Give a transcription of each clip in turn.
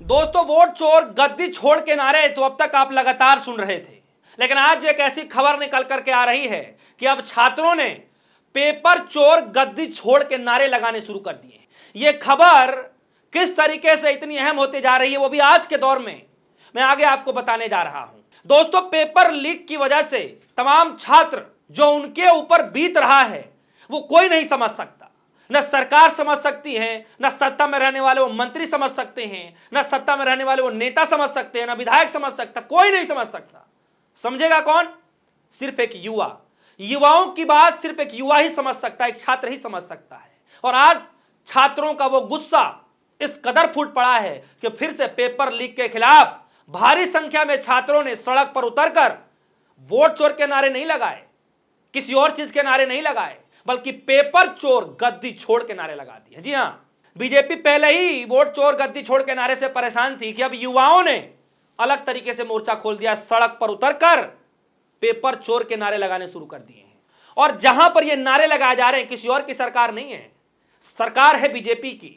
दोस्तों, वोट चोर गद्दी छोड़ के नारे तो अब तक आप लगातार सुन रहे थे, लेकिन आज एक ऐसी खबर निकल करके आ रही है कि अब छात्रों ने पेपर चोर गद्दी छोड़ के नारे लगाने शुरू कर दिए। यह खबर किस तरीके से इतनी अहम होती जा रही है वो भी आज के दौर में मैं आगे आपको बताने जा रहा हूं। दोस्तों, पेपर लीक की वजह से तमाम छात्र जो उनके ऊपर बीत रहा है वो कोई नहीं समझ सकता। न सरकार समझ सकती है, न सत्ता में रहने वाले वो मंत्री समझ सकते हैं, न सत्ता में रहने वाले वो नेता समझ सकते हैं, न विधायक समझ सकता, कोई नहीं समझ सकता। समझेगा कौन? सिर्फ एक युवा। युवाओं की बात सिर्फ एक युवा ही समझ सकता है, एक छात्र ही समझ सकता है। और आज छात्रों का वो गुस्सा इस कदर फूट पड़ा है कि फिर से पेपर लीक के खिलाफ भारी संख्या में छात्रों ने सड़क पर उतरकर वोट चोर के नारे नहीं लगाए, किसी और चीज के नारे नहीं लगाए, बल्कि पेपर चोर गद्दी छोड़ के नारे लगा दिए। जी हां, बीजेपी पहले ही वोट चोर गद्दी छोड़ के नारे से परेशान थी कि अब युवाओं ने अलग तरीके से मोर्चा खोल दिया, सड़क पर उतरकर पेपर चोर के नारे लगाने शुरू कर दिए हैं। और जहां पर ये नारे लगाए जा रहे हैं, किसी और की सरकार नहीं है, सरकार है बीजेपी की।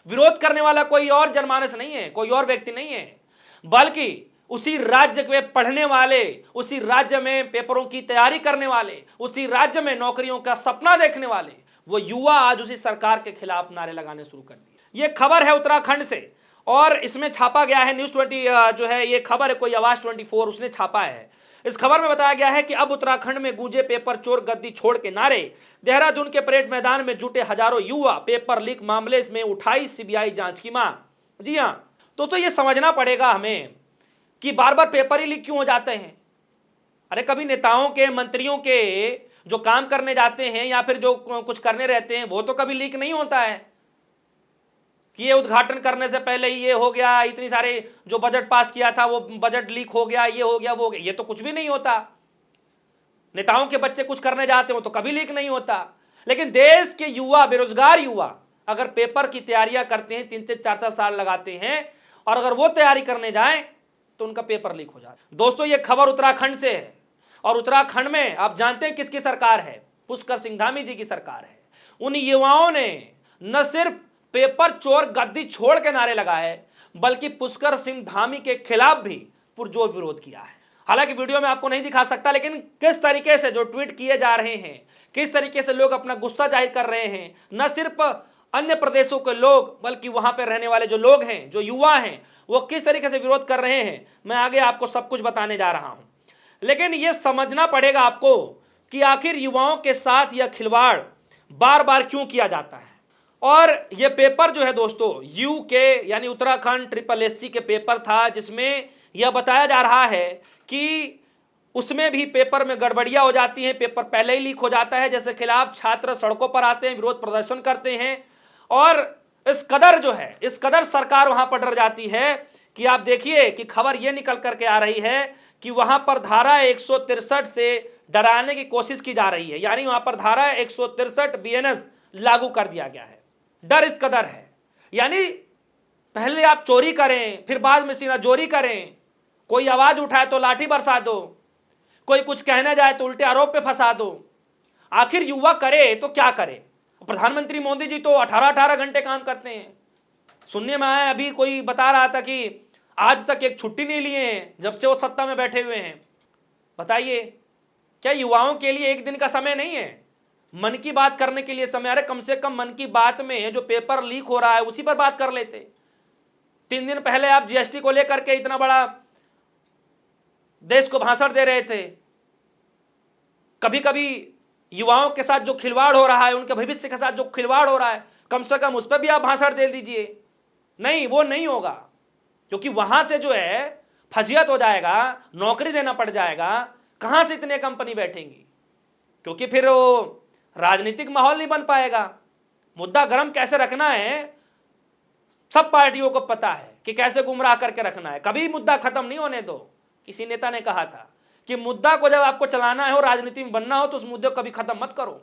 विरोध करने वाला कोई और जनमानस नहीं है, कोई और व्यक्ति नहीं है, बल्कि उसी राज्य में पढ़ने वाले, उसी राज्य में पेपरों की तैयारी करने वाले, उसी राज्य में नौकरियों का सपना देखने वाले वो युवा आज उसी सरकार के खिलाफ नारे लगाने शुरू कर दिए। ये खबर है उत्तराखंड से और इसमें छापा गया है न्यूज़ 20 जो है, ये खबर है कोई आवाज 24 उसने छापा है। इस खबर में बताया गया है कि अब उत्तराखंड में गूंजे पेपर चोर गद्दी छोड़ के नारे। देहरादून के परेड मैदान में जुटे हजारों युवा, पेपर लीक मामले में उठाई सीबीआई जांच की मांग। जी हां, तो ये समझना पड़ेगा हमें कि बार बार पेपर ही लीक क्यों हो जाते हैं। अरे कभी नेताओं के, मंत्रियों के जो काम करने जाते हैं या फिर जो कुछ करने रहते हैं वो तो कभी लीक नहीं होता है कि ये उद्घाटन करने से पहले ही ये हो गया, इतनी सारे जो बजट पास किया था वो बजट लीक हो गया, ये हो गया, वो हो गया, ये तो कुछ भी नहीं होता। नेताओं के बच्चे कुछ करने जाते हो तो कभी लीक नहीं होता। लेकिन देश के युवा, बेरोजगार युवा अगर पेपर की तैयारियां करते हैं, 3 से 4 साल लगाते हैं और अगर वो तैयारी करने जाएं तो उनका पेपर लीक हो जाता है। दोस्तों, ये खबर उत्तराखंड से है और उत्तराखंड में आप जानते हैं किसकी सरकार है? पुष्कर सिंह धामी जी की सरकार है। उन युवाओं ने न सिर्फ पेपर चोर गद्दी छोड़ के नारे लगाए बल्कि पुष्कर सिंह धामी के खिलाफ भी पुरजोर विरोध किया है। हालांकि वीडियो में आपको नहीं दिखा सकता, लेकिन किस तरीके से जो ट्वीट किए जा रहे हैं, किस तरीके से लोग अपना गुस्सा जाहिर कर रहे हैं, न सिर्फ अन्य प्रदेशों के लोग बल्कि वहां पर रहने वाले जो लोग हैं, जो युवा हैं, वो किस तरीके से विरोध कर रहे हैं, मैं आगे आपको सब कुछ बताने जा रहा हूं। लेकिन यह समझना पड़ेगा आपको कि आखिर युवाओं के साथ यह खिलवाड़ बार बार क्यों किया जाता है। और यह पेपर जो है दोस्तों, यूके यानी उत्तराखंड SSSC के पेपर था, जिसमें यह बताया जा रहा है कि उसमें भी पेपर में गड़बड़ियां हो जाती हैं, पेपर पहले ही लीक हो जाता है, जैसे खिलाफ छात्र सड़कों पर आते हैं, विरोध प्रदर्शन करते हैं और इस कदर जो है, इस कदर सरकार वहां पर डर जाती है कि आप देखिए कि खबर यह निकल करके आ रही है कि वहां पर धारा 163 से डराने की कोशिश की जा रही है। यानी वहां पर धारा 163 BNS लागू कर दिया गया है। डर इस कदर है, यानी पहले आप चोरी करें, फिर बाद में सीना जोरी करें, कोई आवाज उठाए तो लाठी बरसा दो, कोई कुछ कहने जाए तो उल्टे आरोप पे फंसा दो। आखिर युवा करे तो क्या करे? प्रधानमंत्री मोदी जी तो 18-18 घंटे काम करते हैं। सुनने में आया, अभी कोई बता रहा था कि आज तक एक छुट्टी नहीं लिए हैं जब से वो सत्ता में बैठे हुए हैं। बताइए, क्या युवाओं के लिए एक दिन का समय नहीं है मन की बात करने के लिए समय? अरे कम से कम मन की बात में जो पेपर लीक हो रहा है उसी पर बात कर लेते। 3 दिन पहले आप GST को लेकर के इतना बड़ा देश को भाषण दे रहे थे। कभी कभी युवाओं के साथ जो खिलवाड़ हो रहा है, उनके भविष्य के साथ जो खिलवाड़ हो रहा है, कम से कम उस पर भी आप भाषण दे दीजिए। नहीं, वो नहीं होगा, क्योंकि वहां से जो है फजियत हो जाएगा, नौकरी देना पड़ जाएगा। कहां से इतने कंपनी बैठेंगी? क्योंकि फिर वो राजनीतिक माहौल नहीं बन पाएगा। मुद्दा गर्म कैसे रखना है सब पार्टियों को पता है कि कैसे गुमराह करके रखना है। कभी मुद्दा खत्म नहीं होने दो। किसी नेता ने कहा था कि मुद्दा को जब आपको चलाना है और राजनीति में बनना हो तो उस मुद्दे को कभी खत्म मत करो।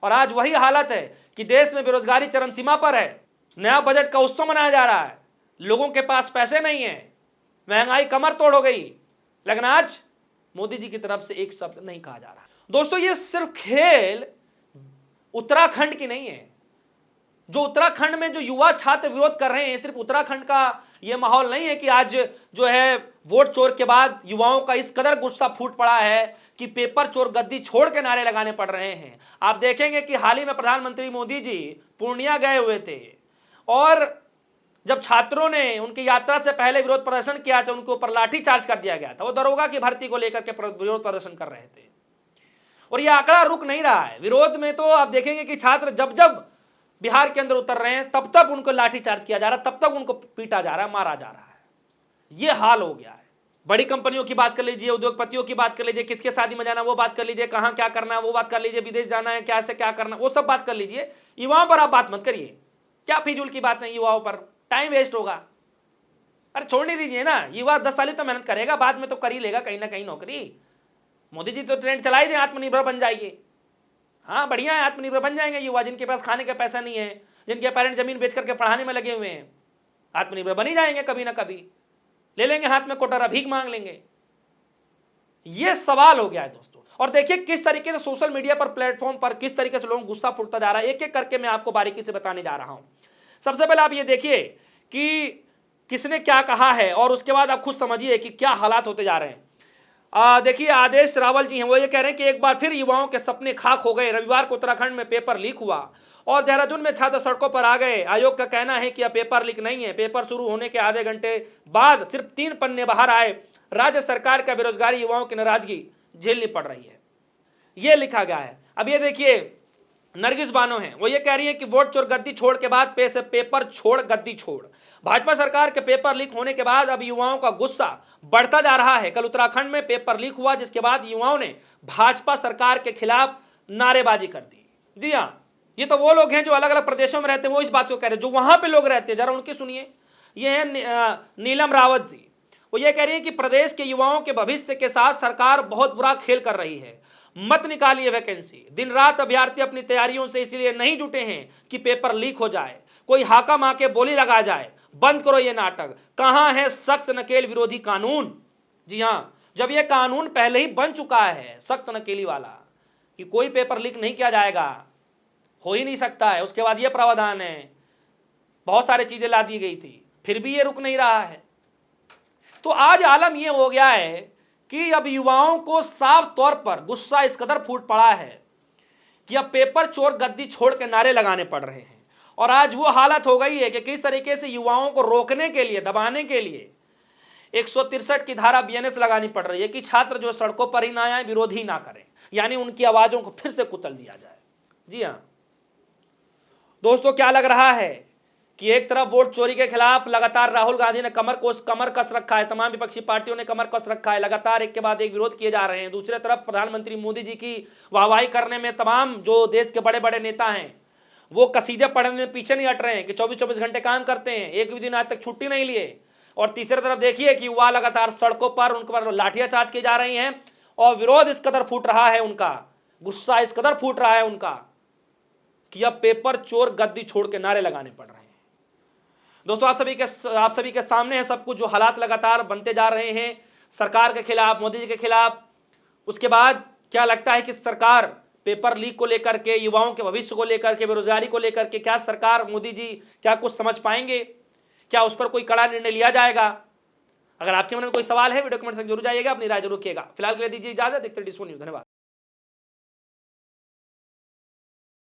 और आज वही हालत है कि देश में बेरोजगारी चरम सीमा पर है, नया बजट का उत्सव मनाया जा रहा है, लोगों के पास पैसे नहीं है, महंगाई कमर तोड़ हो गई, लेकिन आज मोदी जी की तरफ से एक शब्द नहीं कहा जा रहा। दोस्तों, ये सिर्फ खेल उत्तराखंड की नहीं है, जो उत्तराखंड में जो युवा छात्र विरोध कर रहे हैं, सिर्फ उत्तराखंड का यह माहौल नहीं है कि आज जो है वोट चोर के बाद युवाओं का इस कदर गुस्सा फूट पड़ा है कि पेपर चोर गद्दी छोड़ के नारे लगाने पड़ रहे हैं। आप देखेंगे कि हाल ही में प्रधानमंत्री मोदी जी पूर्णिया गए हुए थे और जब छात्रों ने उनकी यात्रा से पहले विरोध प्रदर्शन किया था, उनके ऊपर लाठी चार्ज कर दिया गया था। वो दरोगा की भर्ती को लेकर के विरोध प्रदर्शन कर रहे थे और यह आंकड़ा रुक नहीं रहा है। विरोध में तो आप देखेंगे कि छात्र जब जब बिहार के अंदर उतर रहे हैं तब तक उनको लाठी चार्ज किया जा रहा है, तब तक उनको पीटा जा रहा है, मारा जा रहा है। यह हाल हो गया है। बड़ी कंपनियों की बात कर लीजिए, उद्योगपतियों की बात कर लीजिए, किसके शादी में जाना वो बात कर लीजिए, कहां क्या करना है वो बात कर लीजिए, विदेश जाना है क्या से क्या करना वो सब बात कर लीजिए। युवाओं पर आप बात मत करिए, क्या फिजूल की बात नहीं, युवाओं पर टाइम वेस्ट होगा। अरे छोड़ने दीजिए ना, युवा 10 साल तो मेहनत करेगा, बाद में तो कर ही लेगा कहीं ना कहीं नौकरी। मोदी जी तो ट्रेंड चला ही दे, आत्मनिर्भर बन जाएंगे। हाँ बढ़िया है, आत्मनिर्भर बन जाएंगे युवा, जिनके पास खाने का पैसा नहीं है, जिनके पेरेंट्स जमीन बेच करके पढ़ाने में लगे हुए हैं, आत्मनिर्भर बन ही जाएंगे। कभी ना कभी ले लेंगे हाथ में कोटरा, भीख मांग लेंगे। यह सवाल हो गया है दोस्तों। और देखिए किस तरीके से सोशल मीडिया पर, प्लेटफॉर्म पर किस तरीके से लोगों को गुस्सा फूटता जा रहा है। एक एक करके मैं आपको बारीकी से बताने जा रहा हूं। सबसे पहले आप ये देखिए कि किसने क्या कहा है और उसके बाद आप खुद समझिए कि क्या हालात होते जा रहे हैं। देखिए आदेश रावल जी हैं, वो ये कह रहे हैं कि एक बार फिर युवाओं के सपने खाक हो गए। रविवार को उत्तराखंड में पेपर लीक हुआ और देहरादून में छात्र सड़कों पर आ गए। आयोग का कहना है कि यह पेपर लीक नहीं है। पेपर शुरू होने के आधे घंटे बाद सिर्फ 3 पन्ने बाहर आए। राज्य सरकार का बेरोजगारी युवाओं की नाराजगी झेलनी पड़ रही है, यह लिखा गया है। अब ये देखिए नरगिस बानो है, वो ये कह रही है कि वोट चोर गद्दी छोड़ के बाद पेपर छोड़ गद्दी छोड़। भाजपा सरकार के पेपर लीक होने के बाद अब युवाओं का गुस्सा बढ़ता जा रहा है। कल उत्तराखंड में पेपर लीक हुआ, जिसके बाद युवाओं ने भाजपा सरकार के खिलाफ नारेबाजी कर दी। जी हाँ, ये तो वो लोग हैं जो अलग अलग प्रदेशों में रहते हैं, वो इस बात को कह रहे हैं। जो वहां पे लोग रहते हैं जरा उनकी सुनिए। ये है नीलम रावत जी, वो ये कह रही है कि प्रदेश के युवाओं के भविष्य के साथ सरकार बहुत बुरा खेल कर रही है। मत निकालिए वैकेंसी। दिन रात अभ्यर्थी अपनी तैयारियों से इसलिए नहीं जुटे हैं कि पेपर लीक हो जाए, कोई हाकम आके बोली लगा जाए। बंद करो ये नाटक। कहां है सख्त नकेल विरोधी कानून? जी हां, जब ये कानून पहले ही बन चुका है सख्त नकेली वाला कि कोई पेपर लीक नहीं किया जाएगा, हो ही नहीं सकता है, उसके बाद ये प्रावधान है, बहुत सारी चीजें ला दी गई थी, फिर भी ये रुक नहीं रहा है। तो आज आलम ये हो गया है कि अब युवाओं को साफ तौर पर गुस्सा इस कदर फूट पड़ा है कि अब पेपर चोर गद्दी छोड़ के नारे लगाने पड़ रहे हैं। और आज वो हालत हो गई है कि किस तरीके से युवाओं को रोकने के लिए, दबाने के लिए 163 की धारा बीएनएस लगानी पड़ रही है कि छात्र जो सड़कों पर ही ना आए, विरोध ही ना करें, यानी उनकी आवाजों को फिर से कुचल दिया जाए। जी हां दोस्तों, क्या लग रहा है कि एक तरफ वोट चोरी के खिलाफ लगातार राहुल गांधी ने कमर कस रखा है, तमाम विपक्षी पार्टियों ने कमर कस रखा है, लगातार एक के बाद एक विरोध किए जा रहे हैं। दूसरी तरफ प्रधानमंत्री मोदी जी की वाहवाही करने में तमाम जो देश के बड़े बड़े नेता हैं वो कसीदे पढ़ने में पीछे नहीं हट रहे हैं कि 24-24 घंटे काम करते हैं, एक भी दिन आज तक छुट्टी नहीं लिए। और तीसरी तरफ देखिए कि युवा लगातार सड़कों पर, उनके पर लाठियां चार्ज की जा रही हैं और विरोध इस कदर फूट रहा है उनका, गुस्सा इस कदर फूट रहा है उनका कि अब पेपर चोर गद्दी छोड़ के नारे लगाने पड़ रहे हैं। दोस्तों आप सभी के सामने है सब कुछ, जो हालात लगातार बनते जा रहे हैं सरकार के खिलाफ, मोदी जी के खिलाफ। उसके बाद क्या लगता है कि सरकार पेपर लीक को लेकर के, युवाओं के भविष्य को लेकर के, बेरोजगारी को लेकर के, क्या सरकार, मोदी जी क्या कुछ समझ पाएंगे? क्या उस पर कोई कड़ा निर्णय लिया जाएगा? अगर आपके मन में कोई सवाल है वीडियो कमेंट सेक्शन जरूर जाइएगा, अपनी राय जरूर रखिएगा। फिलहाल के लिए दीजिए इजाजत। देखते रहिए डिस्को न्यूज़। धन्यवाद।